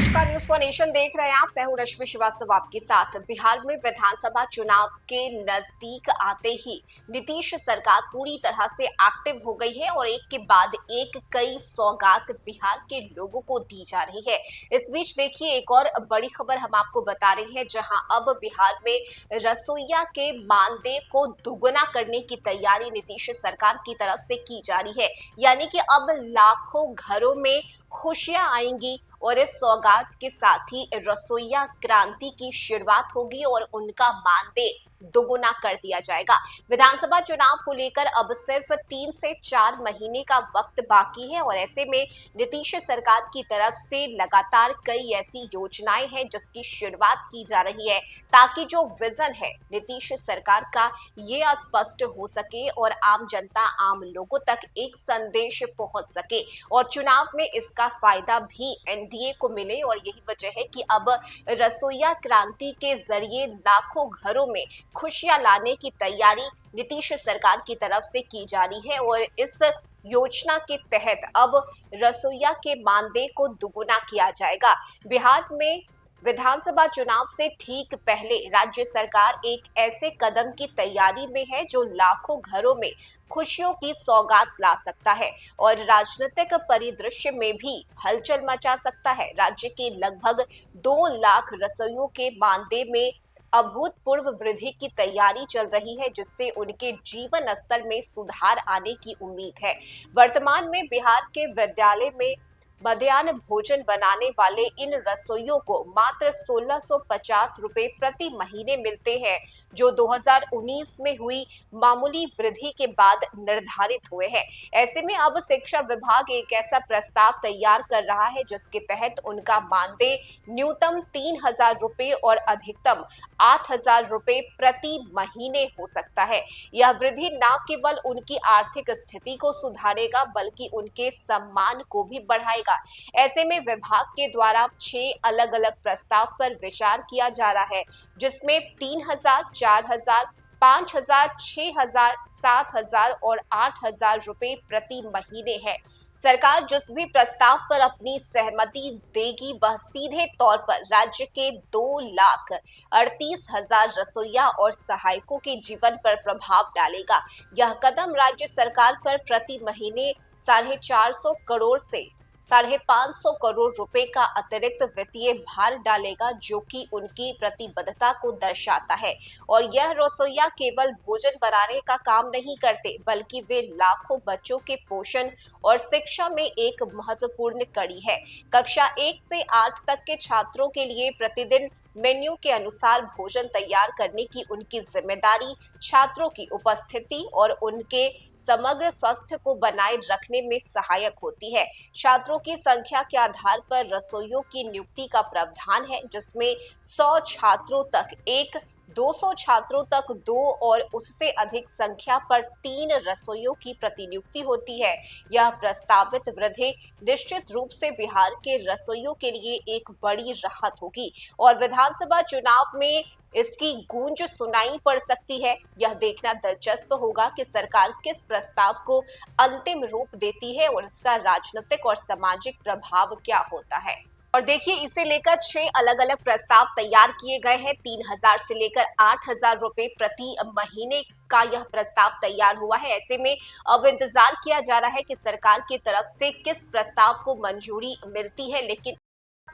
नमस्कार, news for nation देख रहे हैं आप। मैं हूं रश्मि श्रीवास्तव आपके साथ। बिहार में विधानसभा चुनाव के नजदीक आते ही नीतीश सरकार पूरी तरह से एक्टिव हो गई है और एक के बाद एक कई सौगात बिहार के लोगों को दी जा रही है। इस बीच देखिए, एक और बड़ी खबर हम आपको बता रहे हैं, जहां अब बिहार में रसोइया के मानदेय को दुगुना करने की तैयारी नीतीश सरकार की तरफ से की जा रही है। यानी कि अब लाखों घरों में खुशियां आएंगी और इस सौगात के साथ ही रसोइया क्रांति की शुरुआत होगी और उनका मानदेय दोगुना कर दिया जाएगा। विधानसभा चुनाव को लेकर अब सिर्फ 3 से 4 महीने का वक्त बाकी है और ऐसे में नीतीश सरकार की तरफ से लगातार कई ऐसी योजनाएं हैं जिसकी शुरुआत की जा रही है, ताकि जो विजन है नीतीश सरकार का ये स्पष्ट हो सके और आम जनता, आम लोगों तक एक संदेश पहुंच सके और चुनाव में इसका फायदा भी एनडीए को मिले। और यही वजह है कि अब रसोइया क्रांति के जरिए लाखों घरों में खुशियां लाने की तैयारी नीतीश सरकार की तरफ से की जा रही है और इस योजना के तहत अब रसोइया के मानदेय को दुगुना किया जाएगा। बिहार में विधानसभा चुनाव से ठीक पहले राज्य सरकार एक ऐसे कदम की तैयारी में है जो लाखों घरों में खुशियों की सौगात ला सकता है और राजनीतिक परिदृश्य में भी हलचल मचा सकता है। राज्य के लगभग 2 लाख रसोइयों के मानदेय में अभूतपूर्व वृद्धि की तैयारी चल रही है, जिससे उनके जीवन स्तर में सुधार आने की उम्मीद है। वर्तमान में बिहार के विद्यालय में मध्याह्न भोजन बनाने वाले इन रसोइयों को मात्र 1650 रुपए प्रति महीने मिलते हैं, जो 2019 में हुई मामूली वृद्धि के बाद निर्धारित हुए हैं। ऐसे में अब शिक्षा विभाग एक ऐसा प्रस्ताव तैयार कर रहा है जिसके तहत उनका मानदेय न्यूनतम 3000 रुपए और अधिकतम 8000 रुपए प्रति महीने हो सकता है। यह वृद्धि न केवल उनकी आर्थिक स्थिति को सुधारेगा बल्कि उनके सम्मान को भी बढ़ाएगा। ऐसे में विभाग के द्वारा 6 अलग अलग प्रस्ताव पर विचार किया जा रहा है, जिसमें 3000, 4000, 5000, 6000, 7000 और 8000 रुपए प्रति महीने है। सरकार जिस भी प्रस्ताव पर अपनी सहमति देगी वह सीधे तौर पर राज्य के 2,38,000 रसोइया और सहायकों के जीवन पर प्रभाव डालेगा। यह कदम राज्य सरकार पर प्रति महीने 450 करोड़ से 550 करोड़ रुपए का अतिरिक्त वित्तीय भार डालेगा, जो कि उनकी प्रतिबद्धता को दर्शाता है। और यह रसोइया केवल भोजन बनाने का काम नहीं करते, बल्कि वे लाखों बच्चों के पोषण और शिक्षा में एक महत्वपूर्ण कड़ी है। कक्षा 1 से 8 तक के छात्रों के लिए प्रतिदिन मेन्यू के अनुसार भोजन तैयार करने की उनकी जिम्मेदारी छात्रों की उपस्थिति और उनके समग्र स्वास्थ्य को बनाए रखने में सहायक होती है। छात्रों की संख्या के आधार पर रसोइयों की नियुक्ति का प्रावधान है, जिसमें 100 छात्रों तक 1, 200 छात्रों तक 2 और उससे अधिक संख्या पर 3 रसोइयों की प्रतिनियुक्ति होती है। यह प्रस्तावित वृद्धि निश्चित रूप से बिहार के रसोइयों के लिए एक बड़ी राहत होगी और विधानसभा चुनाव में इसकी गूंज सुनाई पड़ सकती है। यह देखना दिलचस्प होगा कि सरकार किस प्रस्ताव को अंतिम रूप देती है और इसका राजनीतिक और सामाजिक प्रभाव क्या होता है। और देखिए, इसे लेकर 6 अलग अलग प्रस्ताव तैयार किए गए हैं। 3000 से लेकर 8000 रुपए प्रति महीने का यह प्रस्ताव तैयार हुआ है। ऐसे में अब इंतजार किया जा रहा है कि सरकार की तरफ से किस प्रस्ताव को मंजूरी मिलती है, लेकिन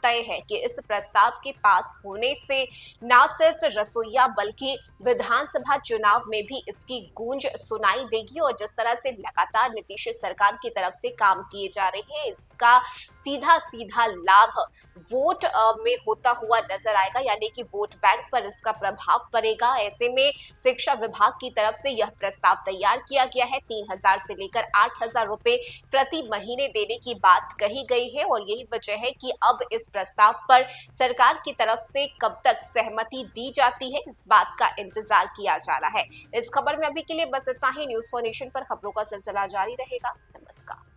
तय है कि इस प्रस्ताव के पास होने से न सिर्फ रसोइया बल्कि विधानसभा चुनाव में भी इसकी गूंज सुनाई देगी और जिस तरह से लगातार नीतीश सरकार की तरफ से काम किए जा रहे हैं, इसका सीधा सीधा लाभ वोट में होता हुआ नजर आएगा, यानी कि वोट बैंक पर इसका प्रभाव पड़ेगा। ऐसे में शिक्षा विभाग की तरफ से यह प्रस्ताव तैयार किया गया है। 3000 से लेकर 8000 रुपए प्रति महीने देने की बात कही गई है और यही वजह है कि अब इस प्रस्ताव पर सरकार की तरफ से कब तक सहमति दी जाती है, इस बात का इंतजार किया जा रहा है। इस खबर में अभी के लिए बस इतना ही। न्यूज फॉर नेशन पर खबरों का सिलसिला जारी रहेगा। नमस्कार।